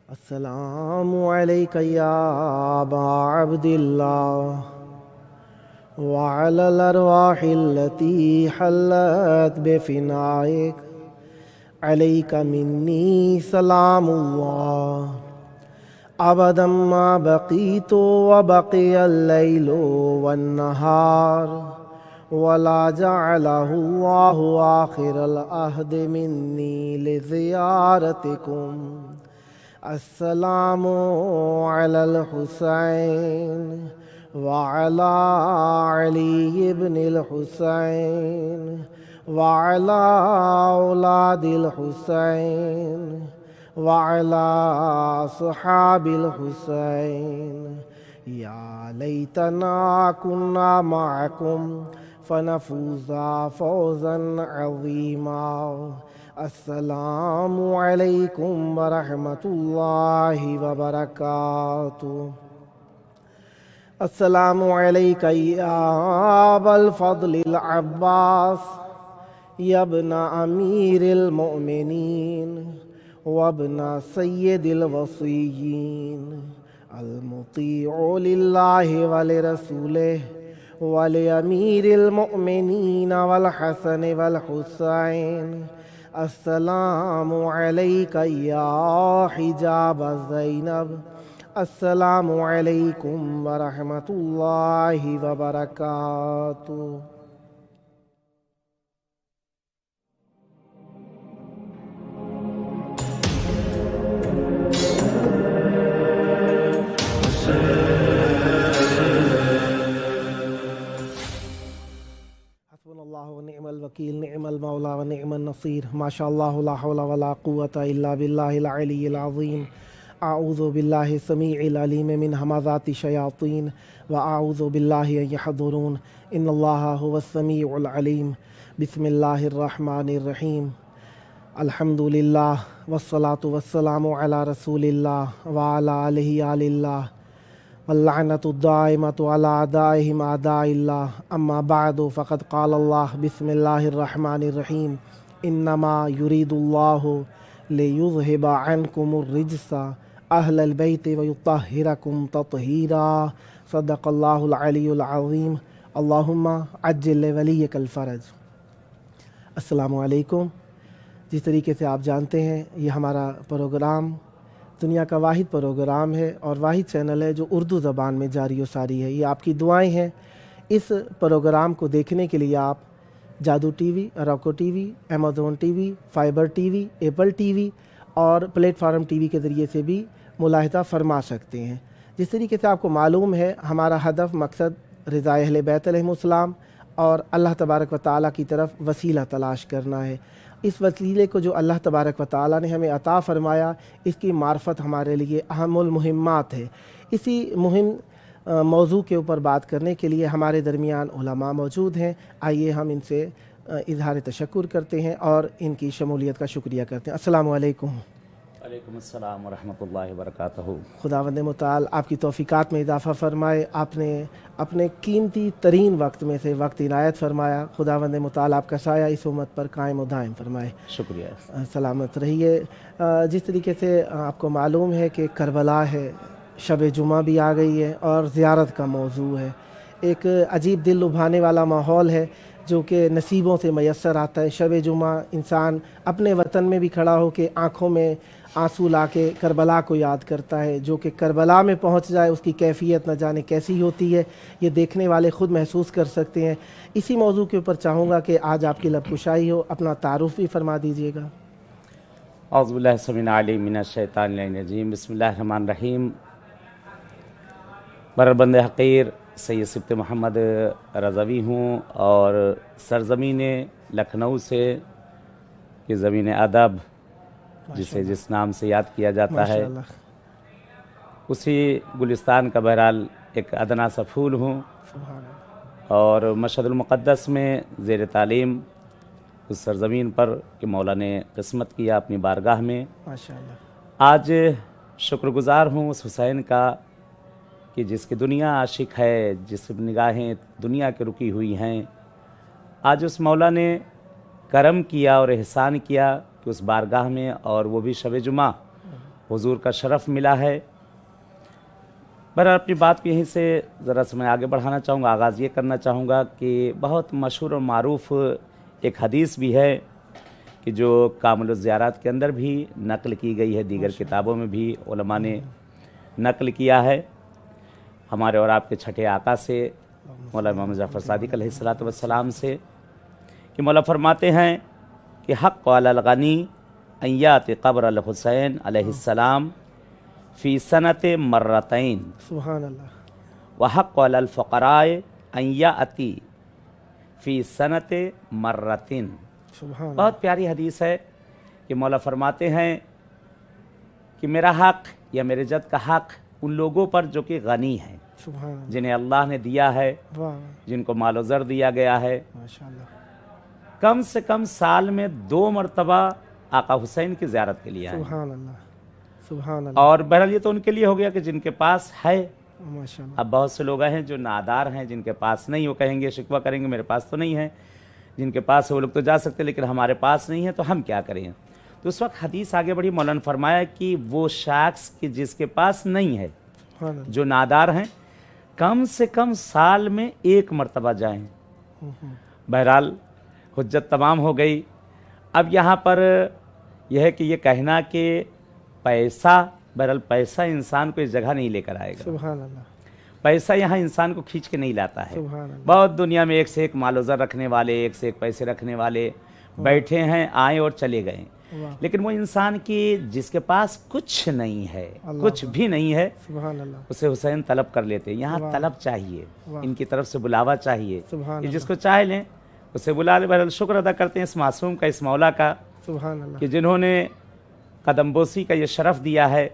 السلام علیکہ یا ابا عبد اللہ وعلی الارواح التي حلت بفنائک علیک منی سلام اللہ ابدا ما بقیت وبقی اللیل والنہار ولا جعلہ اللہ آخر العہد منی لزیارتکم السلام علی الحسین وعلی علی ابن الحسین وعلی اولاد الحسین وعلی اصحاب الحسین یا لیتنا کنا معکم فنفوز فوزا عظیما السلام علیکم ورحمۃ اللہ وبرکاتہ السلام علیکہ یا ابا الفضل العباس یا ابن امیر المؤمنین وابن سید الوصیین المطیع للہ ولرسولہ ولامیر المؤمنین والحسن والحسین السلام علیکہ یا حجاب زینب السلام علیکم ورحمۃ اللہ وبرکاتہ حسبنا اللہ ونعم الوکیل نعم المولا ونعم النصیر ما شاء اللہ لا حول ولا قوة الا باللہ العلی العظیم اعوذ باللہ السمیع العلیم من ہمزات الشیاطین واعوذ باللہ ان یحضرون ان اللہ هو السمیع العلیم بسم اللہ الرحمن الرحیم الحمد للہ والصلاة والسلام علی رسول اللہ وعلی آلہ آل اللہ واللعنۃ الدائمۃ علی اعدائہم اعداء اللہ اما بعد فقد قال اللہ بسم اللہ الرحمن الرحیم انما یرید اللہ لیذہب عنکم الرجس اہل البیت ویطہرکم تطہیرا صدق اللہ العلی العظیم اللہم عجل لولیک الفرج۔ السلام علیکم۔ جس طریقے سے آپ جانتے ہیں یہ ہمارا پروگرام دنیا کا واحد پروگرام ہے اور واحد چینل ہے جو اردو زبان میں جاری و ساری ہے۔ یہ آپ کی دعائیں ہیں۔ اس پروگرام کو دیکھنے کے لیے آپ Jadoo TV, Roku TV, Amazon TV, fibre TV, Apple TV اور پلیٹ فارم ٹی وی کے ذریعے سے بھی ملاحظہ فرما سکتے ہیں۔ جس طریقے سے آپ کو معلوم ہے ہمارا ہدف مقصد رضا اہل بیت علیہم السلام اور اللہ تبارک و تعالیٰ کی طرف وسیلہ تلاش کرنا ہے۔ اس وسیلے کو جو اللہ تبارک و تعالیٰ نے ہمیں عطا فرمایا اس کی معرفت ہمارے لیے اہم المہمات ہے۔ اسی مہم موضوع کے اوپر بات کرنے کے لیے ہمارے درمیان علماء موجود ہیں۔ آئیے ہم ان سے اظہار تشکر کرتے ہیں اور ان کی شمولیت کا شکریہ کرتے ہیں۔ السلام علیکم۔ وعلیکم السلام ورحمۃ اللہ وبرکاتہ۔ خداوند متعال آپ کی توفیقات میں اضافہ فرمائے۔ آپ نے اپنے قیمتی ترین وقت میں سے وقت عنایت فرمایا۔ خداوند متعال آپ کا سایہ اس امت پر قائم و دائم فرمائے۔ شکریہ۔ سلامت رہیے۔ جس طریقے سے آپ کو معلوم ہے کہ کربلا ہے، شب جمعہ بھی آ گئی ہے اور زیارت کا موضوع ہے۔ ایک عجیب دل لبھانے والا ماحول ہے جو کہ نصیبوں سے میسر آتا ہے۔ شب جمعہ انسان اپنے وطن میں بھی کھڑا ہو کے آنکھوں میں آنسو لا کے کربلا کو یاد کرتا ہے۔ جو کہ کربلا میں پہنچ جائے اس کی کیفیت نہ جانے کیسی ہوتی ہے، یہ دیکھنے والے خود محسوس کر سکتے ہیں۔ اسی موضوع کے اوپر چاہوں گا کہ آج آپ کی لب کشائی ہو، اپنا تعارف بھی فرما دیجیے گا۔ اعوذ باللہ السمیع العلیم من الشیطان الرجیم، بسم اللہ الرحمن الرحیم۔ بربند حقیر سید سبط محمد رضوی ہوں اور سرزمین لکھنؤ سے کہ زمین ادب جسے جس نام سے یاد کیا جاتا ہے اسی گلستان کا بہرحال ایک ادنا سا پھول ہوں، اور مشہد المقدس میں زیر تعلیم اس سرزمین پر کہ مولا نے قسمت کیا اپنی بارگاہ میں۔ آج شکر گزار ہوں اس حسین کا کہ جس کی دنیا عاشق ہے، جس نگاہیں دنیا کے رکی ہوئی ہیں، آج اس مولا نے کرم کیا اور احسان کیا کہ اس بارگاہ میں، اور وہ بھی شب جمعہ हुजूर का शरफ़ मिला है। बहरहाल अपनी बात को यहीं से ज़रा सा मैं आगे बढ़ाना चाहूँगा। आगाज़ ये करना चाहूँगा कि बहुत मशहूर और मारूफ़ एक हदीस भी है कि जो कामिल ज़ियारत के अंदर भी नक़ल की गई है, दीगर किताबों में भी उलमा ने नक़ल किया है हमारे और आपके छठे आका से, मौला इमाम जाफ़र सादिक़ अलैहिस्सलातु वस्सलाम से, कि मौला फरमाते हैं कि हक़्क़ु अलल गनी अन याति क़ब्र अल हुसैन अलैहिस्सलाम फ़ी सनते मर्रतैन सुभान अल्लाह व हक़्क़ु अलल फ़ुक़राए अन याति फ़ी सनते मर्रतिन। सुभान बहुत प्यारी हदीस है कि मौला फरमाते हैं कि मेरा हक़ या मेरे जद का हक़ उन लोगों पर जो कि गनी हैं, सुभान अल्लाह, जिन्हें अल्लाह ने दिया है, वाह जिनको मालो ज़र दिया गया है, माशाअल्लाह, कम से कम साल में 2 मरतबा आका हुसैन की ज़ियारत के लिए आए। सुभान अल्लाह, सुभान अल्लाह, और बहरहाल ये तो उनके लिए हो गया कि जिनके पास है। माशाअल्लाह, अब बहुत से लोग हैं जो नादार हैं, जिनके पास नहीं, वो कहेंगे, शिकवा करेंगे मेरे पास तो नहीं है। जिनके पास है वो लोग तो जा सकते, लेकिन हमारे पास नहीं है तो हम क्या करें। तो उस वक्त हदीस आगे बढ़ी, मौलाना ने फरमाया कि वो शख्स कि जिसके पास नहीं है, सुभान अल्लाह, जो नादार हैं, कम से कम साल में 1 मरतबा जाएं। बहरहाल हुज्जत तमाम हो गई। अब यहाँ पर यह है कि ये कहना कि पैसा, बहरहाल पैसा इंसान को इस जगह नहीं लेकर आएगा। सुभान अल्लाह, पैसा यहाँ इंसान को खींच के नहीं लाता है। सुभान अल्लाह, बहुत दुनिया में एक से एक मालोज़र रखने वाले, एक से एक पैसे रखने वाले बैठे हैं, आए और चले गए। वाह, लेकिन वो इंसान की जिसके पास कुछ नहीं है, अल्लाह कुछ भी नहीं है, सुभान अल्लाह, उसे हुसैन तलब कर लेते हैं। यहाँ वाह, तलब चाहिए, वाह, इनकी तरफ से बुलावा चाहिए। सुभान ये अल्लाह, जिसको चाह लें उसे बुला ले। बहरहाल शुक्र अदा करते हैं इस मासूम का, इस मौला का, सुभान अल्लाह, कि जिन्होंने कदमबोसी का ये शरफ़ दिया है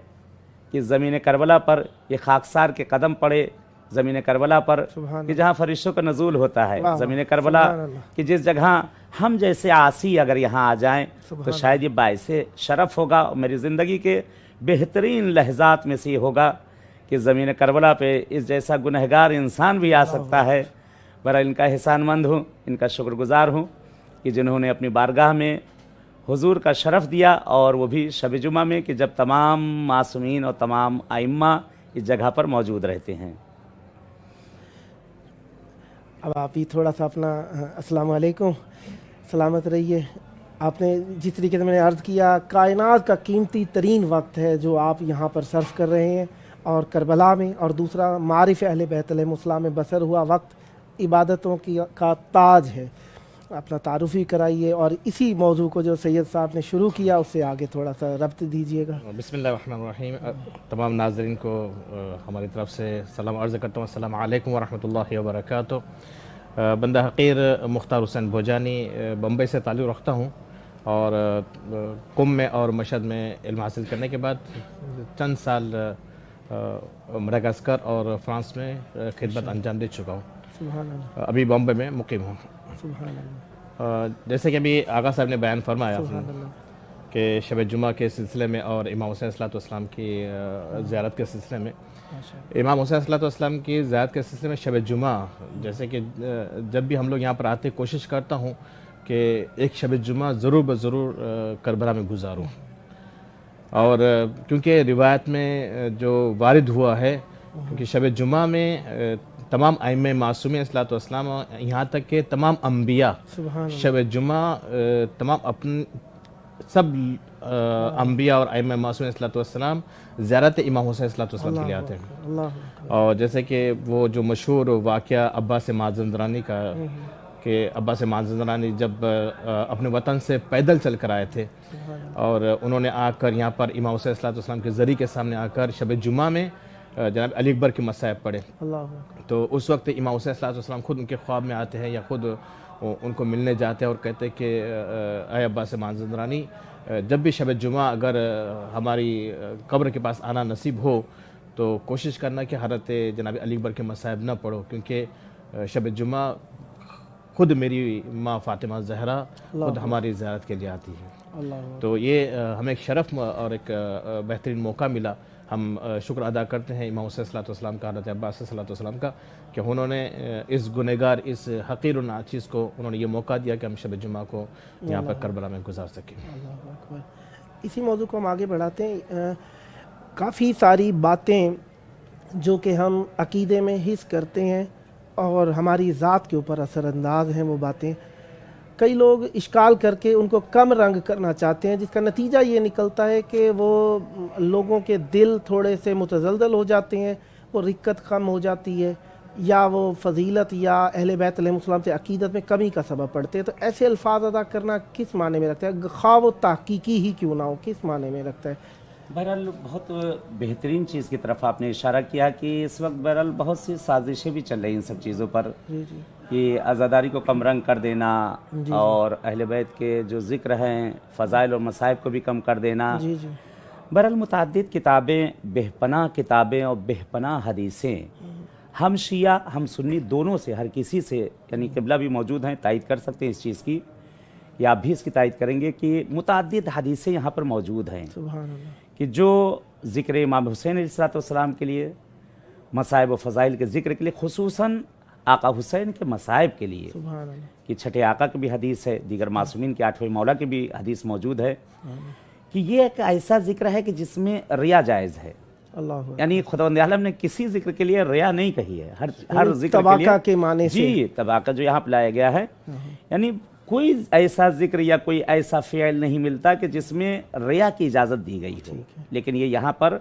कि ज़मीन करबला पर ये खाकसार के कदम पड़े, ज़मीन करबला पर सुभान कि जहाँ फरिश्तों का नज़ूल होता है, वाह, ज़मीन करबला सुभान अल्लाह, कि जिस जगह हम जैसे आसी अगर यहाँ आ जाएं सुभान तो शायद ये बाइसे शरफ़ होगा। और मेरी ज़िंदगी के बेहतरीन लहज़ात में से ये होगा कि ज़मीन करबला पे इस जैसा गुनहगार इंसान भी आ सकता है। बहरहाल इनका एहसानमंद हूँ, इनका शुक्रगुज़ार हूँ कि जिन्होंने अपनी बारगाह में हुजूर का शरफ़ दिया, और वो भी शब जुमा में, कि जब तमाम मासूमीन और तमाम आइम्मा इस जगह पर मौजूद रहते हैं। अब आप ही थोड़ा सा अपना अस्सलाम वालेकुम, सलामत रहिए। आपने जिस तरीके से मैंने अर्ज़ किया, कायनात का कीमती तरीन वक्त है जो आप यहाँ पर सर्फ कर रहे हैं, और करबला में, और दूसरा मारिफ अहले बैत अलैहिमुस्सलाम में बसर हुआ वक्त इबादतों की का ताज है। अपना तारुफ़ ही कराइए, और इसी मौजू को जो सैयद साहब ने शुरू किया उससे आगे थोड़ा सा रब्त दीजिएगा। बिस्मिल्लाहिर्रहमानिर्रहीम। तमाम नाज़रीन को हमारी तरफ से सलाम अर्ज़ करता हूँ। अस्सलामु अलैकुम वरहमतुल्लाहि वबरकातुहू। बंदा हक़ीर मुख्तार हुसैन भोजानी बम्बई से ताल्लुक़ रखता हूँ, और कुम में और मशहद में इल्म हासिल करने के बाद चंद साल मडागास्कर और फ्रांस में खिदमत अंजाम दे चुका हूँ। सुभान अल्लाह, अभी बॉम्बे में मुकीम हूँ। सुभान अल्लाह, जैसे कि अभी आगा साहब ने बयान फरमाया सुभान अल्लाह, कि शब जुमा के सिलसिले में और इमाम हुसैन अलैहिस्सलाम की ज़ियारत के सिलसिले में, माशाअल्लाह, इमाम हुसैन अलैहिस्सलाम की ज़ियारत के सिलसिले में शब जुमा, जैसे कि जब भी हम लोग यहाँ पर आते कोशिश करता हूँ कि एक शब जुमा ज़रूर ब ज़रूर करबला में गुजारूँ। और क्योंकि रिवायत में जो वारिद हुआ है कि शब जुमा में तमाम आइम्मे मासूमीन अलैहिस्सलाम, यहाँ तक कि तमाम अम्बिया सुभान अल्लाह, शब जुमा तमाम अपने सब अम्बिया और आइम्मे मासूमीन अलैहिस्सलाम ज़ियारत इमाम हुसैन अलैहिस्सलाम के लिए आते हैं। अल्लाह अकबर, और जैसे कि वो जो मशहूर वाक़या अब्बास माज़ंदरानी का, कि अब्बास माज़ंदरानी जब अपने वतन से पैदल चल कर आए थे, और उन्होंने आकर यहाँ पर इमाम हुसैन अलैहिस्सलाम के ज़री के सामने आकर शब जुमा में जनाब अली अकबर की मसाइब पढ़े। अल्लाह अकबर, तो उस वक्त इमाम हुसैन अलैहिस्सलाम खुद उनके ख्वाब में आते हैं या खुद उनको मिलने जाते हैं और कहते हैं कि अय अब्बास माज़ंदरानी, जब भी शब जुमा अगर हमारी कब्र के पास आना नसीब हो तो कोशिश करना कि हज़रत जनाब अली अकबर के मसाइब न पढ़ो, क्योंकि शब जुमा खुद मेरी माँ फ़ातिमा ज़हरा खुद हमारी ज़ियारत के लिए आती है। अल्लाह अकबर, तो ये हमें एक शरफ़ और एक बेहतरीन मौका मिला। हम शुक्र अदा करते हैं इमाम हुसैन सल्लल्लाहु का, हज़रत अब्बास सल्लल्लाहु का, कि उन्होंने इस गुनहगार, इस हक़ीर नाचीज़ को उन्होंने ये मौका दिया कि हम शब जुमा को यहाँ पर करबला में गुजार सकें। अल्लाह अकबर। इसी मौजू को हम आगे बढ़ाते हैं। काफ़ी सारी बातें जो कि हम अकीदे में हिस्स करते हैं और हमारी ज़ात के ऊपर असरअंदाज हैं वो बातें, कई लोग इश्काल करके उनको कम रंग करना चाहते हैं, जिसका नतीजा ये निकलता है कि वो लोगों के दिल थोड़े से मुतज़लज़ल हो जाते हैं, वो रिक्कत कम हो जाती है, या वो फजीलत या अहले बैत अलैहिस्सलाम से अकीदत में कमी का सबब पड़ते हैं। तो ऐसे अल्फाज अदा करना किस माने में रखता है, ख़्वाह वो तहकीकी ही क्यों ना हो, किस माने में रखता है? बहरहाल बहुत बेहतरीन चीज़ की तरफ आपने इशारा किया कि इस वक्त बहरहाल बहुत सी साजिशें भी चल रही इन सब चीज़ों पर जी जी कि आज़ादारी को कम रंग कर देना और अहले बैत के जो ज़िक्र हैं फ़ज़ाइल और मसाइब को भी कम कर देना। जी जी बहरहाल मुतअद्दिद किताबें, बेहपनाह किताबें और बेहपनाह हदीसें हम शिया हम सुन्नी दोनों से, हर किसी से, यानी क़िबला भी मौजूद हैं, तायद कर सकते हैं इस चीज़ की, या आप भी इसकी तायद करेंगे कि मुतअद्दिद हदीसें यहाँ पर मौजूद हैं सुभान अल्लाह, कि जो ज़िक्र इमाम हुसैन अलैहिस्सलाम के लिए, मसाइब व फ़ज़ाइल के ज़िक्र के लिए, खुसूसन आका हुसैन के मसाइब के लिए, सुभान अल्लाह, कि छठे आका की भी हदीस है, दीगर मासूमीन के 8वें मौला की भी हदीस मौजूद है कि ये एक ऐसा ज़िक्र है कि जिसमें रिया जायज़ है। अल्लाह, यानी खुदावंद आलम ने किसी ज़िक्र के लिए रिया नहीं कही है, हर ज़िक्र के लिए तबाका के माने से, जी तबाका जो यहाँ पर लाया गया है, यानी कोई ऐसा ज़िक्र या कोई ऐसा फ़ियल नहीं मिलता कि जिसमें रिया की इजाज़त दी गई हो। लेकिन ये यहाँ पर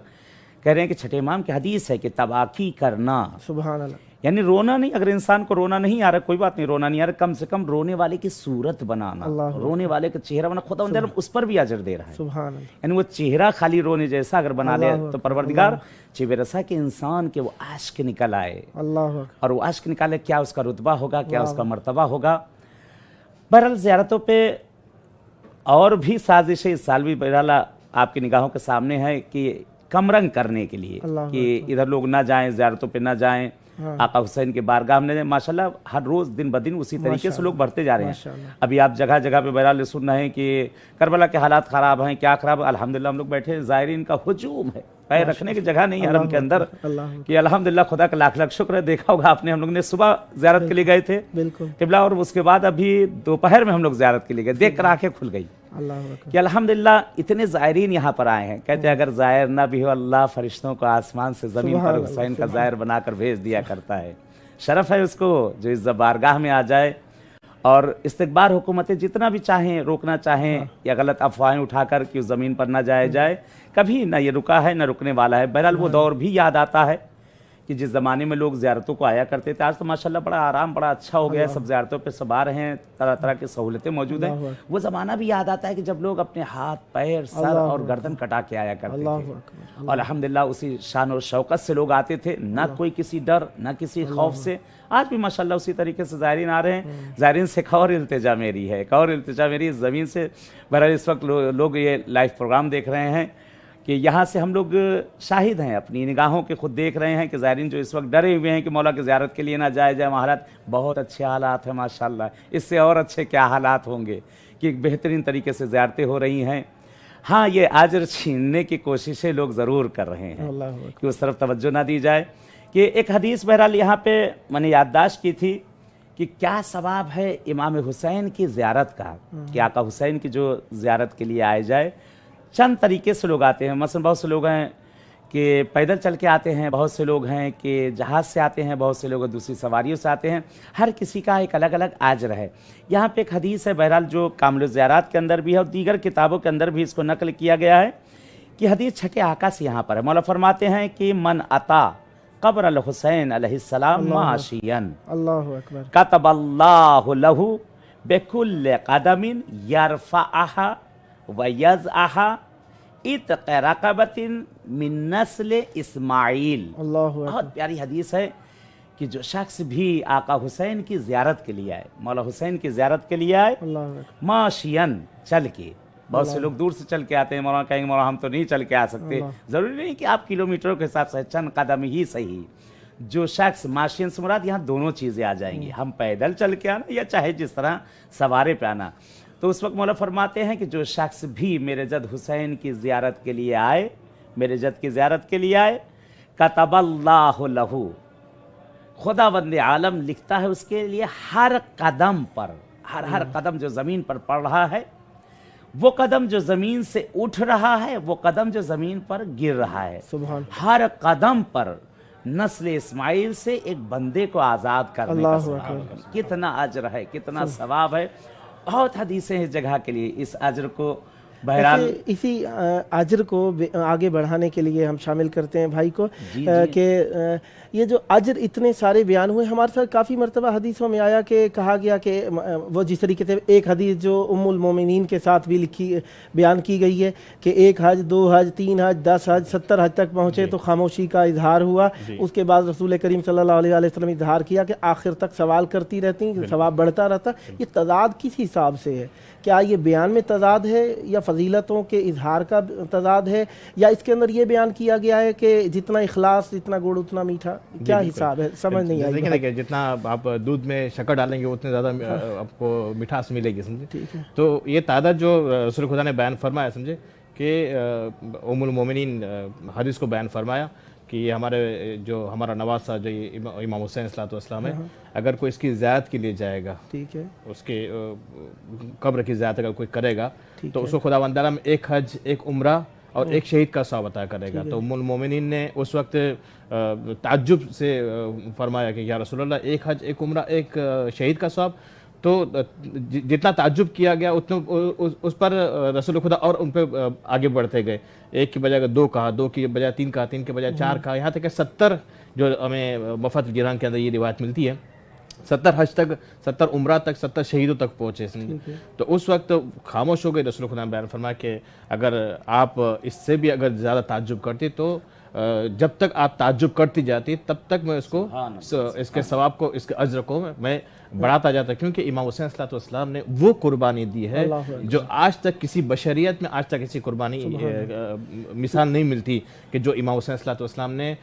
कह रहे हैं कि छठे इमाम की हदीस है कि तबाकी करना, सुभान अल्लाह, यानी रोना नहीं, अगर इंसान को रोना नहीं आ रहा कोई बात नहीं, रोना नहीं आ रहा, कम से कम रोने वाले की सूरत बनाना, रोने वाले का चेहरा बना, खुदावंद आलम उस पर भी अजर दे रहा है। सुभान अल्लाह, यानी वो चेहरा खाली रोने जैसा अगर बना ले तो परवरदिगार चिबरसा के इंसान के वो आश्क निकल आए, अल्लाह, और वो आश्क निकाले, क्या उसका रुतबा होगा, क्या उसका मर्तबा होगा। बहरहाल ज़ियारतों पे और भी साजिशें इस साल भी बहरहाल आपकी निगाहों के सामने है कि कम रंग करने के लिए कि इधर लोग ना जाएं, ज़ियारतों पे ना जाएं, आका हुसैन के बारगाह में माशाल्लाह हर रोज़ दिन ब दिन उसी तरीके से लोग बढ़ते जा रहे हैं। अभी आप जगह जगह पे बहरहाल सुन रहे हैं कि करबला के हालात ख़राब हैं, क्या ख़राब, अल्हम्दुलिल्लाह हम लोग बैठे, ज़ायरीन का हुजूम है, पैर रखने की जगह नहीं हरम के अंदर, कि अल्हम्दुलिल्लाह खुदा का लाख लाख शुक्र है। देखा होगा आपने, हम लोग ने सुबह ज़ियारत के लिए गए थे बिल्कुल क़िबला, और उसके बाद अभी दोपहर में हम लोग ज़ियारत के लिए गए, देख कर आंखें खुल गई कि अल्हम्दुलिल्लाह इतने ज़ायरीन यहाँ पर आए हैं। कहते हैं अगर ज़ायर ना भी हो, अल्लाह फरिश्तों को आसमान से ज़मीन पर हुसैन का ज़ायर बनाकर भेज दिया करता है। शरफ है उसको जो इस बारगाह में आ जाए और इस्तकबार हुकूमतें जितना भी चाहें, रोकना चाहें या गलत अफवाहें उठाकर कि उस ज़मीन पर ना जाया जाए, कभी ना ये रुका है ना रुकने वाला है। बहरहाल वो दौर भी याद आता है कि जिस ज़माने में लोग ज़ियारतों को आया करते थे, आज तो माशाल्लाह बड़ा आराम, बड़ा अच्छा हो गया है, सब ज़ियारतों पे सब आ रहे हैं, तरह तरह की सहूलतें मौजूद हैं। वो ज़माना भी याद आता है कि जब लोग अपने हाथ, पैर, सर और गर्दन कटा के आया करते थे, और अल्हम्दुलिल्लाह उसी शान और शौकत से लोग आते थे, ना कोई किसी डर ना किसी खौफ से। आज भी माशाल्लाह उसी तरीके से ज़ायरीन आ रहे हैं। ज़ायरीन से एक और इल्तिजा मेरी है, एक और इल्तिजा मेरी इस ज़मीन से। बहरहाल इस वक्त लोग ये लाइव प्रोग्राम देख रहे हैं कि यहाँ से हम लोग शाहिद हैं, अपनी निगाहों के खुद देख रहे हैं कि ज़ायरीन जो इस वक्त डरे हुए हैं कि मौला की ज़ियारत के लिए ना जाए जाए, हालात बहुत अच्छे हालात हैं माशाल्लाह, इससे और अच्छे क्या हालात होंगे कि बेहतरीन तरीके से ज़ियारतें हो रही हैं। हाँ, ये आजर छीनने की कोशिशें लोग ज़रूर कर रहे हैं कि उस तरफ तवज्जो ना दी जाए। कि एक हदीस बहरहाल यहाँ पे मैंने याददाश्त की थी कि क्या सवाब है इमाम हुसैन की ज़ियारत का, कि आका हुसैन की जो ज़ियारत के लिए आए जाए। चंद तरीके से लोग आते हैं, मसलन बहुत से लोग हैं कि पैदल चल के आते हैं, बहुत से लोग हैं कि जहाज़ से आते हैं, बहुत से लोग दूसरी सवारियों से आते हैं, हर किसी का एक अलग अलग आजर है। यहाँ पे एक हदीस है बहरहाल जो कामिल ज़ियारात के अंदर भी है और दीगर किताबों के अंदर भी इसको नकल किया गया है कि हदीस छठे आका से यहाँ पर है। मौला फरमाते हैं कि मन अता क़ब्र अल हुसैन अलैहिस्सलाम माशियन अल्लाहु अकबर कतबल्लाहु लहू बिकुल्लि क़दमिन यरफ़अहा व यज़अहा इत्क़ रक़बतिन मिन नस्ल इस्माइल। बहुत प्यारी हदीस है कि जो शख्स भी आका हुसैन की ज़ियारत के लिए आए, मौला हुसैन की ज़ियारत के लिए आए, माशियन चल के, बहुत से लोग दूर से चल के आते हैं, मौलाना कहेंगे मौलाना हम तो नहीं चल के आ सकते, ज़रूरी नहीं कि आप किलोमीटरों के हिसाब से, चंद कदम ही सही। जो शख्स माशियन से मुराद यहाँ दोनों चीज़ें आ जाएंगी, हम पैदल चल के आना या चाहे जिस तरह सवारे पे आना। तो उस वक्त मौला फरमाते हैं कि जो शख्स भी मेरे जद हुसैन की ज़ियारत के लिए आए, मेरे जद की ज़ियारत के लिए आए, कतबल्लाहु लहू, खुदावंद आलम लिखता है उसके लिए हर कदम पर, हर कदम जो ज़मीन पर पड़ रहा है, वो कदम जो ज़मीन से उठ रहा है, वो कदम जो ज़मीन पर गिर रहा है। सुभान हर कदम पर नस्ल इस्माइल से एक बंदे को आज़ाद करने का सवाब है। कितना अजर है, कितना सवाब है। बहुत हदीसें हैं इस जगह के लिए। इस अजर को बहरहाल इसी अजर को आगे बढ़ाने के लिए हम शामिल करते हैं भाई को कि ये जो अजर इतने सारे बयान हुए, हमारे साथ काफ़ी मरतबा हदीसों में आया कि कहा गया कि वो जिस तरीके से एक हदीस जो उम्मुल मोमिनीन के साथ भी बयान की गई है कि 1 हज 2 हज 3 हज 10 हज 70 हज तक पहुँचे तो खामोशी का इजहार हुआ। उसके बाद रसूल करीम सल्लल्लाहु अलैहि वसल्लम ने इजहार किया कि आखिर तक सवाल करती रहती, सवाब बढ़ता रहता। ये तज़ाद किस हिसाब से है? क्या ये बयान में तज़ाद है या फजीलतों के इजहार का तज़ाद है, या इसके अंदर ये बयान किया गया है कि जितना इखलास जितना गुड़ उतना मीठा? क्या हिसाब है, समझ नहीं आई। देखिए जितना आप दूध में शक्कर डालेंगे उतने ज़्यादा आपको मिठास मिलेगी, समझे। ठीक है। तो ये तादाद जो रसूल खुदा ने बयान फरमाया, समझे, कि उम्मुल मोमिनीन हदीस को बयान फरमाया कि हमारे जो हमारा नवासा जो इमाम हुसैन सल्लल्लाहु है, अगर कोई इसकी ज़ियारत के लिए जाएगा, ठीक है, उसके कब्र की ज़ियारत अगर कोई करेगा तो उसको खुदावंद ताला में 1 हज 1 उम्रा और 1 शहीद का सवाब अता करेगा। तो उम्मुल मोमिनीन ने उस वक्त ताज्जुब से फरमाया कि या रसूलल्लाह 1 हज 1 उम्रा 1 शहीद का सवाब। तो जितना ताज्जुब किया गया उतने उस पर रसूल खुदा और उन पर आगे बढ़ते गए। 1 की बजाय 2 कहा, 2 की बजाय 3 कहा, 3 के बजाय 4 कहा, यहाँ तक कि 70 जो हमें मफत गिरान के अंदर ये रिवायत मिलती है, 70 हज तक, 70 उम्रा तक, 70 शहीदों तक पहुँचे। तो उस वक्त खामोश हो गए। रसूल खुदा ने बयान फरमाया कि अगर आप इससे भी अगर ज़्यादा ताज्जुब करते तो जब तक आप ताज्जुब करती जाती तब तक मैं इसको इसके सवाब को, इसके अज्र को मैं बढ़ाता जाता, क्योंकि इमाम हुसैन सल्लल्लाहु अलैहि वसल्लम ने वो कुर्बानी दी है जो आज तक किसी बशरियत में आज तक ऐसी कुर्बानी मिसाल नहीं मिलती कि जो इमाम हुसैन सल्लल्लाहु अलैहि वसल्लम ने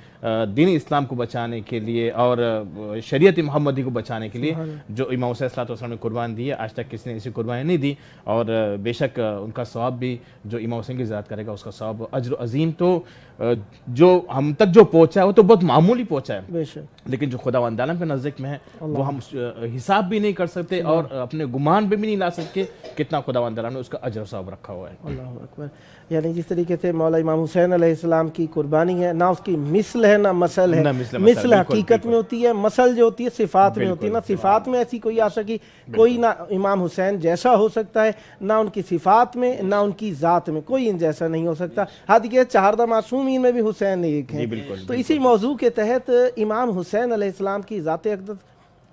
दीन इस्लाम को बचाने के लिए और शरीयत मोहम्मदी को बचाने के लिए जो इमाम हुसैन सल्लल्लाहु अलैहि वसल्लम ने कुर्बान दी है, आज तक किसी ने ऐसी कुर्बानी नहीं दी। और बेशक उनका सवाब भी जो इमाम हुसैन की ज़ियारत करेगा उसका सवाब अज्र अजीम तो जो हम तक जो पहुँचा है वो तो बहुत मामूली पहुँचा है, लेकिन जो खुदावंद आलम के नज़दीक में है वो हम हिसाब भी नहीं कर सकते और अपने गुमान भी नहीं ला सकते कितना खुदावंद आलम ने उसका अजर सवाब रखा हुआ है। अल्लाहु अकबर। यानी जिस तरीके से मौला इमाम हुसैन अलैहिस्सलाम की कुर्बानी है, ना उसकी मिसल है ना मसल है। मिसल हकीकत में होती है, मसल जो होती है सिफात में होती है। ना सिफात में ऐसी कोई आशिकी कोई ना इमाम हुसैन जैसा हो सकता है, ना उनकी सिफात में ना उनकी ज़ात में कोई इन जैसा नहीं हो सकता। हाथ के 4 मासूमीन में भी हुसैन एक है। तो इसी मौजू के तहत इमाम हुसैन अलैहिस्सलाम की ज़ात अक़दस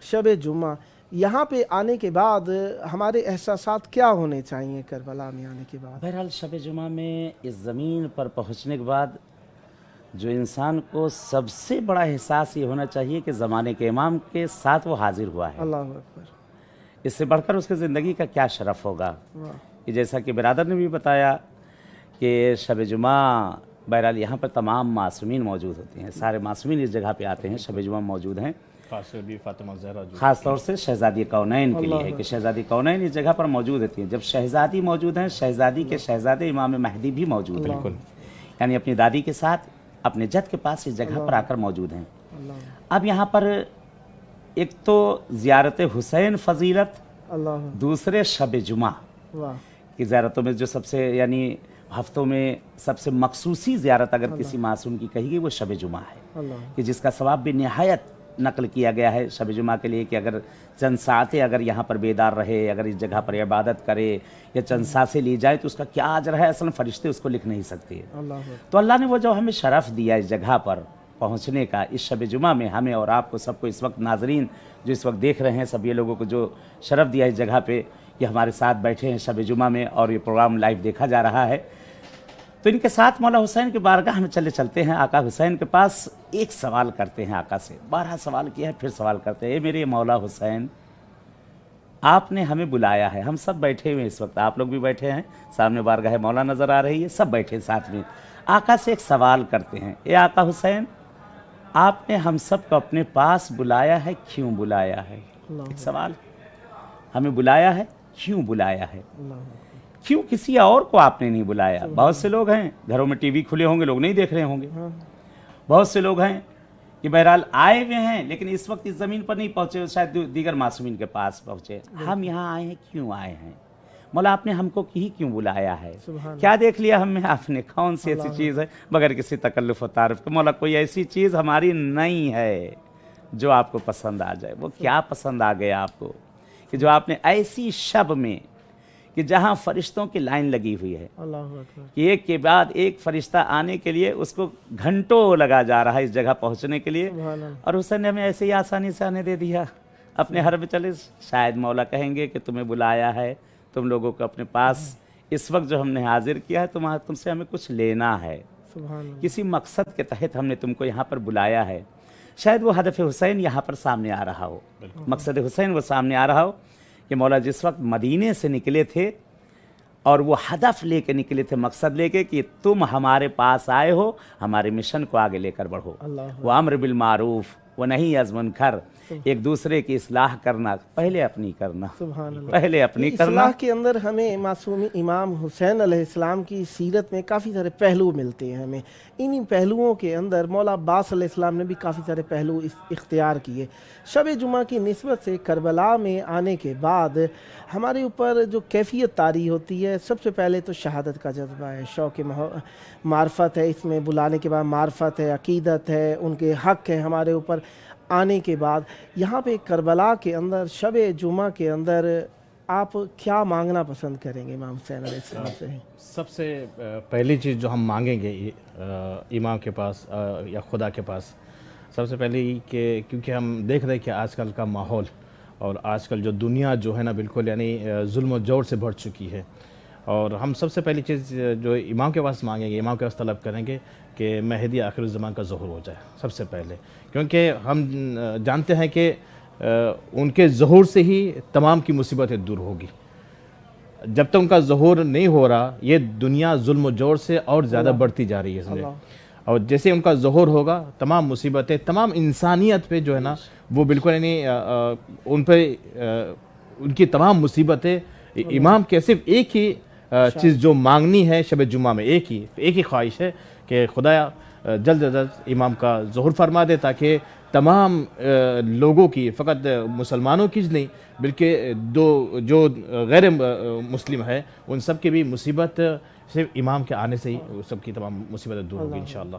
शब जुम्मा यहाँ पे आने के बाद हमारे एहसासात क्या होने चाहिए करबला में आने के बाद? बहरहाल शब जुमा में इस ज़मीन पर पहुँचने के बाद जो इंसान को सबसे बड़ा एहसास ये होना चाहिए कि ज़माने के इमाम के साथ वो हाजिर हुआ है। अल्लाहु अकबर। इससे बढ़कर उसकी ज़िंदगी का क्या शरफ़ होगा। कि जैसा कि बिरादर ने भी बताया कि शब जुमा बहरहाल यहाँ पर तमाम मासूमीन मौजूद होते हैं, सारे मासूमीन इस जगह पे आते हैं, शब जुमा मौजूद हैं। ख़ास तौर से शहज़ादी कौनैन के लिए है कि शहज़ादी कौनैन इस जगह पर मौजूद होती हैं। जब शहज़ादी मौजूद हैं, शहज़ादी के शहज़ादे इमाम महदी भी मौजूद हैं, यानी अपनी दादी के साथ अपने जद के पास इस जगह पर आकर मौजूद हैं। अब यहाँ पर एक तो ज़ियारत हुसैन फ़जीलत, दूसरे शब जुमा की ज़ियारतों में जो सबसे यानी हफ्तों में सबसे मखसूसी ज़ियारत अगर किसी मासूम की कही गई वो शब जुमा है कि जिसका सवाब भी निहायत नकल किया गया है शब जुमा के लिए कि अगर चंद सातें अगर यहाँ पर बेदार रहे, अगर इस जगह पर इबादत करे या चंद सांसें ली जाए तो उसका क्या अजर है, असल फरिश्ते उसको लिख नहीं सकते। तो अल्लाह ने वो जो हमें शरफ़ दिया इस जगह पर पहुँचने का, इस शब जुमा में हमें और आपको सबको इस वक्त नाजरीन जो इस वक्त देख रहे हैं सभी लोगों को जो शरफ़ दिया इस जगह पर ये हमारे साथ बैठे हैं शब जुमा में और ये प्रोग्राम लाइव देखा जा रहा है, तो इनके साथ मौला हुसैन के बारगाह में चलते हैं, आका हुसैन के पास एक सवाल करते हैं आका से। 12 सवाल किया है, फिर सवाल करते हैं, मेरे मौला हुसैन आपने हमें बुलाया है, हम सब बैठे हुए इस वक्त, आप लोग भी बैठे हैं, सामने बारगाह मौला नज़र आ रही है, सब बैठे साथ में। आका से एक सवाल करते हैं, ए आका हुसैन आपने हम सब को अपने पास बुलाया है, क्यों बुलाया है? एक सवाल, हमें बुलाया है, क्यों बुलाया है? क्यों किसी और को आपने नहीं बुलाया? बहुत से लोग हैं घरों में टीवी खुले होंगे, लोग नहीं देख रहे होंगे। बहुत से लोग हैं कि बहरहाल आए हुए हैं लेकिन इस वक्त इस ज़मीन पर नहीं पहुँचे, शायद दीगर मासूमीन के पास पहुँचे। हम यहाँ आए हैं, क्यों आए हैं? مولا آپ نے ہم کو ہی کیوں بلایا ہے؟ سبحان کیا دیکھ لیا ہم میں آپ نے؟ کون سی ایسی چیز ہے بغیر کسی تکلف و تعارف کے؟ مولا کوئی ایسی چیز ہماری نہیں ہے جو آپ کو پسند آ جائے۔ وہ کیا پسند آ گیا آپ کو کہ جو آپ نے ایسی شب میں کہ جہاں فرشتوں کی لائن لگی ہوئی ہے اللہ اکبر، کہ ایک کے بعد ایک فرشتہ آنے کے لیے اس کو گھنٹوں لگا جا رہا ہے اس جگہ پہنچنے کے لیے، سبحان اللہ، اور حسین نے ہمیں ایسے ہی آسانی سے آنے دے دیا اپنے حرم میں چلے۔ شاید مولا کہیں گے کہ تمہیں بلایا ہے، تم لوگوں کو اپنے پاس اس وقت جو ہم نے حاضر کیا ہے تم سے ہمیں کچھ لینا ہے، سبحان اللہ، کسی مقصد کے تحت ہم نے تم کو یہاں پر بلایا ہے۔ شاید وہ ہدف حسین یہاں پر سامنے آ رہا ہو، مقصد حسین وہ سامنے آ رہا ہو کہ مولا جس وقت مدینے سے نکلے تھے اور وہ ہدف لے کے نکلے تھے، مقصد لے کے کہ تم ہمارے پاس آئے ہو ہمارے مشن کو آگے لے کر بڑھو، اللہ وہ امر بالمعروف وہ نہیں از منکر، ایک دوسرے کی اصلاح کرنا، پہلے اپنی کرنا، سبحان اللہ۔ پہلے اپنی کرنا۔ اصلاح کے اندر ہمیں معصوم امام حسین علیہ السلام کی سیرت میں کافی سارے پہلو ملتے ہیں ہمیں، انہی پہلوؤں کے اندر مولا عباس علیہ السلام نے بھی کافی سارے پہلو اختیار کیے۔ شب جمعہ کی نسبت سے کربلا میں آنے کے بعد ہمارے اوپر جو کیفیت طاری ہوتی ہے، سب سے پہلے تو شہادت کا جذبہ ہے، شوق معرفت ہے، اس میں بلانے کے بعد معرفت ہے، عقیدت ہے، ان کے حق ہے ہمارے اوپر آنے کے بعد۔ یہاں پہ کربلا کے اندر شب جمعہ کے اندر آپ کیا مانگنا پسند کریں گے امام حسین علیہ السلام سے؟ سب سے پہلی چیز جو ہم مانگیں گے امام کے پاس یا خدا کے پاس، سب سے پہلی کہ کیونکہ ہم دیکھ رہے ہیں کہ آج کل کا ماحول اور آج کل جو دنیا جو ہے نا بالکل یعنی ظلم و جور سے بھر چکی ہے، اور ہم سب سے پہلی چیز جو امام کے پاس مانگیں گے، امام کے پاس طلب کریں گے کہ مہدی آخر الزمان کا ظہور ہو جائے سب سے پہلے، کیونکہ ہم جانتے ہیں کہ ان کے ظہور سے ہی تمام کی مصیبتیں دور ہوگی۔ جب تک ان کا ظہور نہیں ہو رہا یہ دنیا ظلم و جور سے اور زیادہ بڑھتی جا رہی ہے اس میں، اور جیسے ان کا ظہور ہوگا تمام مصیبتیں، تمام انسانیت پہ جو ہے نا وہ بالکل یعنی ان پہ ان کی تمام مصیبتیں امام کے صرف ایک ہی چیز جو مانگنی ہے شب جمعہ میں، ایک ہی خواہش ہے کہ خدایا جلد از جلد امام کا ظہور فرما دے، تاکہ تمام لوگوں کی، فقط مسلمانوں کی نہیں بلکہ جو غیر مسلم ہے ان سب کی بھی مصیبت صرف امام کے آنے سے ہی سب کی تمام مصیبتیں دور ہوگی انشاءاللہ۔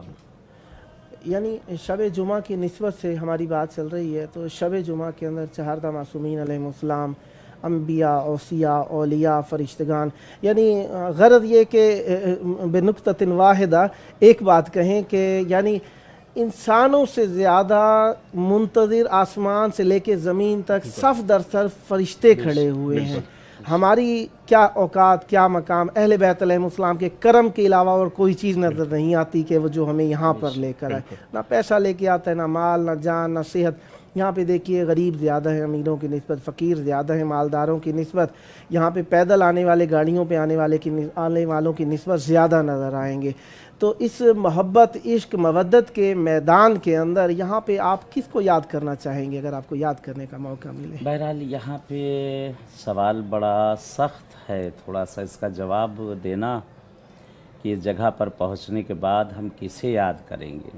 یعنی شب جمعہ کی نسبت سے ہماری بات چل رہی ہے تو شب جمعہ کے اندر چہاردہ معصومین علیہ السلام، انبیاء، اوصیاء، اولیاء، فرشتگان، یعنی غرض یہ کہ بنقطۃ واحدہ ایک بات کہیں کہ یعنی انسانوں سے زیادہ منتظر آسمان سے لے کے زمین تک صف در صف فرشتے کھڑے ہوئے ہیں۔ ہماری کیا اوقات، کیا مقام، اہل بیت علیہ السلام کے کرم کے علاوہ اور کوئی چیز نظر نہیں آتی کہ وہ جو ہمیں یہاں پر لے کر آئے، نہ پیسہ لے کے آتا ہے، نہ مال، نہ جان، نہ صحت۔ یہاں پہ دیکھیے غریب زیادہ ہیں امیروں کی نسبت، فقیر زیادہ ہیں مالداروں کی نسبت، یہاں پہ پیدل آنے والے، گاڑیوں پہ آنے والوں کی نسبت زیادہ نظر آئیں گے۔ تو اس محبت، عشق، مودت کے میدان کے اندر یہاں پہ آپ کس کو یاد کرنا چاہیں گے اگر آپ کو یاد کرنے کا موقع ملے؟ بہرحال یہاں پہ سوال بڑا سخت ہے، تھوڑا سا اس کا جواب دینا کہ اس جگہ پر پہنچنے کے بعد ہم کسے یاد کریں گے۔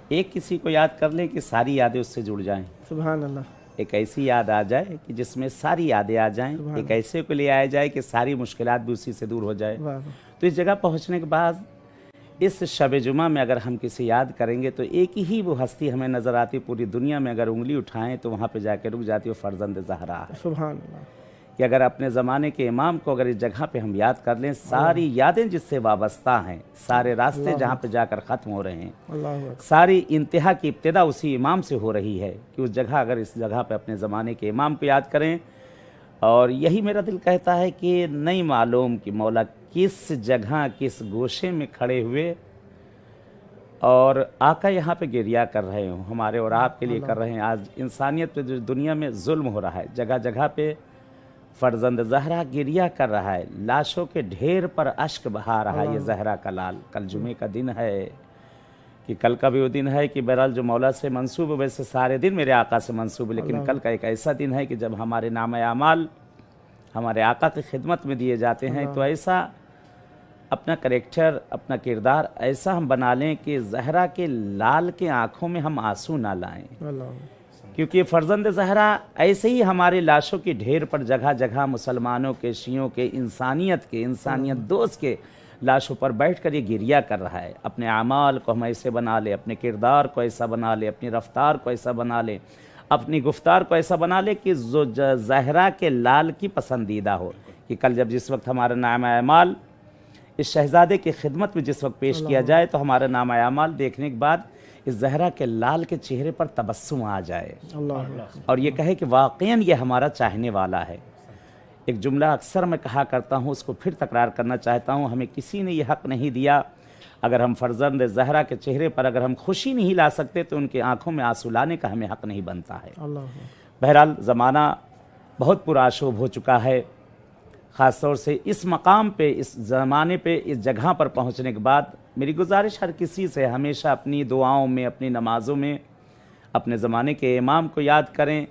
ایک کسی کو یاد کر لیں کہ ساری یادیں اس سے جڑ جائیں، سبحان اللہ، ایک ایسی یاد آ جائے کہ جس میں ساری یادیں آ جائیں، ایک ایسے کو لے آیا جائے کہ ساری مشکلات بھی اسی سے دور ہو جائے۔ تو اس جگہ پہنچنے کے بعد اس شب جمعہ میں اگر ہم کسی یاد کریں گے تو ایک ہی وہ ہستی ہمیں نظر آتی، پوری دنیا میں اگر انگلی اٹھائیں تو وہاں پہ جا کے رک جاتی، وہ فرزند زہرا ہے۔ سبحان اللہ، کہ اگر اپنے زمانے کے امام کو اگر اس جگہ پہ ہم یاد کر لیں، ساری یادیں جس سے وابستہ ہیں، سارے راستے جہاں پہ جا کر ختم ہو رہے ہیں، اللہ اکبر، ساری انتہا کی ابتدا اسی امام سے ہو رہی ہے، کہ اس جگہ اگر اس جگہ پہ اپنے زمانے کے امام کو یاد کریں، اور یہی میرا دل کہتا ہے کہ نہیں معلوم کہ مولا کس جگہ، کس گوشے میں کھڑے ہوئے اور آقا یہاں پہ گریہ کر رہے ہوں، ہمارے اور آپ کے لیے کر رہے ہیں۔ آج انسانیت پہ جو دنیا میں ظلم ہو رہا ہے، جگہ جگہ پہ فرزند زہرا گریہ کر رہا ہے، لاشوں کے ڈھیر پر اشک بہا رہا ہے یہ زہرا کا لال۔ کل جمعے کا دن ہے، کہ کل کا بھی وہ دن ہے کہ بہرحال جو مولا سے منسوب ہے، ویسے سارے دن میرے آقا سے منسوب ہے، لیکن کل کا ایک ایسا دن ہے کہ جب ہمارے نام اعمال ہمارے آقا کی خدمت میں دیے جاتے ہیں، تو ایسا اپنا کریکٹر، اپنا کردار ایسا ہم بنا لیں کہ زہرا کے لال کے آنکھوں میں ہم آنسو نہ لائیں، کیونکہ فرزند زہرا ایسے ہی ہمارے لاشوں کی ڈھیر پر جگہ جگہ مسلمانوں کے، شیعوں کے، انسانیت دوست کے لاشوں پر بیٹھ کر یہ گریہ کر رہا ہے۔ اپنے اعمال کو ہم ایسے بنا لیں، اپنے کردار کو ایسا بنا لیں، اپنی رفتار کو ایسا بنا لیں، اپنی گفتار کو ایسا بنا لیں کہ زہرا کے لال کی پسندیدہ ہو، کہ کل جس وقت ہمارا نامہ اعمال اس شہزادے کی خدمت میں جس وقت پیش کیا جائے تو ہمارا نامہ اعمال دیکھنے کے بعد اس زہرا کے لال کے چہرے پر تبسم آ جائے اور یہ کہے کہ واقعاً یہ ہمارا چاہنے والا ہے۔ ایک جملہ اکثر میں کہا کرتا ہوں، اس کو پھر تکرار کرنا چاہتا ہوں، ہمیں کسی نے یہ حق نہیں دیا، اگر ہم فرزند زہرا کے چہرے پر اگر ہم خوشی نہیں لا سکتے تو ان کی آنکھوں میں آنسو لانے کا ہمیں حق نہیں بنتا ہے۔ بہرحال زمانہ بہت پرآشوب ہو چکا ہے، خاص طور سے اس مقام پہ، اس زمانے پہ، اس جگہ پر پہنچنے کے بعد میری گزارش ہر کسی سے ہمیشہ اپنی دعاؤں میں، اپنی نمازوں میں اپنے زمانے کے امام کو یاد کریں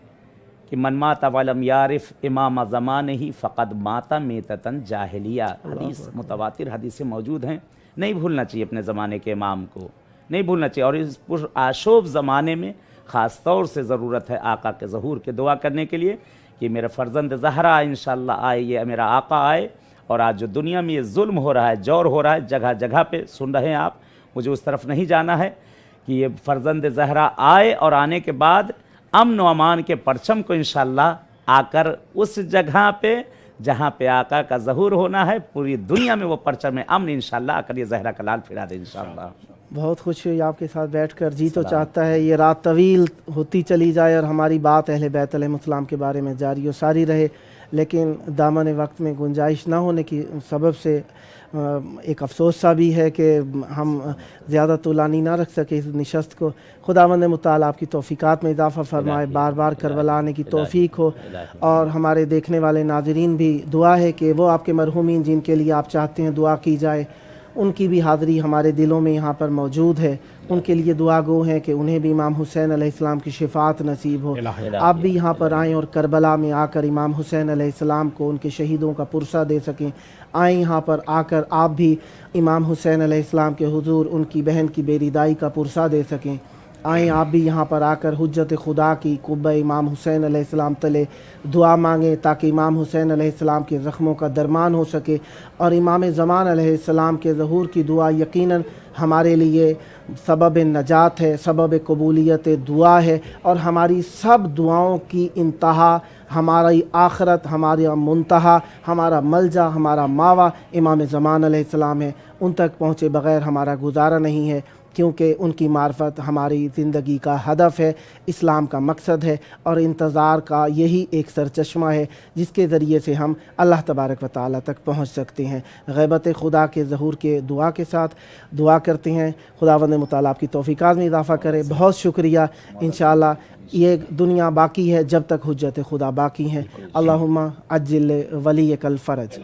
کہ من مات ولم یعرف امام زمانہ فقد مات میتۃ جاہلیہ، حدیث متواتر حدیثیں موجود ہیں، نہیں بھولنا چاہیے اپنے زمانے کے امام کو، نہیں بھولنا چاہیے، اور اس پرآشوب زمانے میں خاص طور سے ضرورت ہے آقا کے ظہور کے دعا کرنے کے لیے کہ میرا فرزند زہرا انشاءاللہ آئے، یہ میرا آقا آئے، اور آج جو دنیا میں یہ ظلم ہو رہا ہے، جور ہو رہا ہے، جگہ جگہ پہ سن رہے ہیں آپ، مجھے اس طرف نہیں جانا ہے، کہ یہ فرزند زہرا آئے اور آنے کے بعد امن و امان کے پرچم کو انشاءاللہ آ کر اس جگہ پہ جہاں پہ آقا کا ظہور ہونا ہے، پوری دنیا میں وہ پرچم امن انشاءاللہ آ کر یہ زہرا کا لال پھرا دے انشاءاللہ۔ بہت خوشی ہوئی آپ کے ساتھ بیٹھ کر، جی تو چاہتا ہے یہ رات طویل ہوتی چلی جائے اور ہماری بات اہل بیت علیہ السلام کے بارے میں جاری و ساری رہے، لیکن دامن وقت میں گنجائش نہ ہونے کی سبب سے ایک افسوس سا بھی ہے کہ ہم زیادہ طولانی نہ رکھ سکے اس نشست کو۔ خداوند متعال آپ کی توفیقات میں اضافہ فرمائے، بار بار کربلا آنے کی توفیق ہو، اور ہمارے دیکھنے والے ناظرین بھی دعا ہے کہ وہ آپ کے مرحومین جن کے لیے آپ چاہتے ہیں دعا کی جائے، ان کی بھی حاضری ہمارے دلوں میں یہاں پر موجود ہے، ان کے لیے دعا گو ہیں کہ انہیں بھی امام حسین علیہ السلام کی شفاعت نصیب ہو۔ آپ بھی یہاں پر آئیں اور کربلا میں آ کر امام حسین علیہ السلام کو ان کے شہیدوں کا پرسہ دے سکیں، آئیں یہاں پر آ کر آپ بھی امام حسین علیہ السلام کے حضور ان کی بہن کی بیریدائی کا پرسہ دے سکیں، آئیں آپ بھی یہاں پر آ کر حجت خدا کی قبہ امام حسین علیہ السلام تلے دعا مانگیں تاکہ امام حسین علیہ السلام کے زخموں کا درمان ہو سکے، اور امام زمان علیہ السلام کے ظہور کی دعا یقیناً ہمارے لیے سبب نجات ہے، سبب قبولیت دعا ہے، اور ہماری سب دعاؤں کی انتہا، ہماری آخرت، ہمارا منتہا، ہمارا ملجا، ہمارا ماوا امام زمان علیہ السلام ہے، ان تک پہنچے بغیر ہمارا گزارا نہیں ہے، کیونکہ ان کی معرفت ہماری زندگی کا ہدف ہے، اسلام کا مقصد ہے، اور انتظار کا یہی ایک سرچشمہ ہے جس کے ذریعے سے ہم اللہ تبارک و تعالیٰ تک پہنچ سکتے ہیں۔ غیبت خدا کے ظہور کے دعا کے ساتھ دعا کرتے ہیں، خداوند متعال آپ کی توفیقات میں اضافہ کرے۔ بہت شکریہ، انشاءاللہ یہ دنیا باقی ہے جب تک حجت خدا باقی ہیں۔ اللہم عجل ولیک الفرج۔